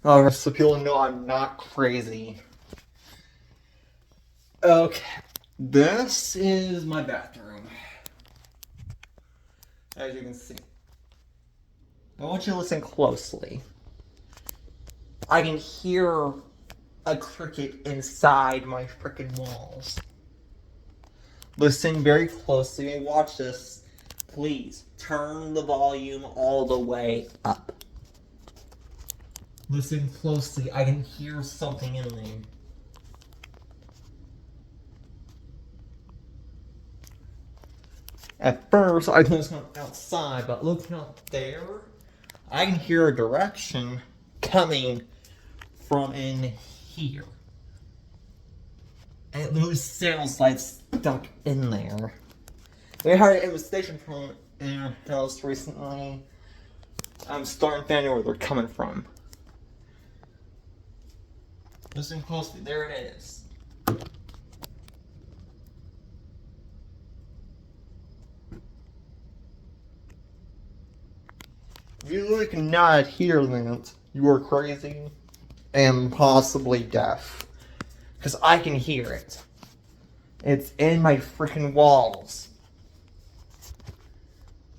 So people know I'm not crazy. Okay, this is my bathroom. As you can see. I want you to listen closely. I can hear a cricket inside my freaking walls. Listen very closely and watch this. Please turn the volume all the way up. Listen closely. I can hear something in there. At first, I thought it was going outside, but looking up there, I can hear a direction coming from in here. And it literally sounds like stuck in there. We had an infestation from in our house recently. I'm starting to find out where they're coming from. Listen closely, there it is. You really cannot hear that. You are crazy and possibly deaf. Because I can hear it. It's in my freaking walls.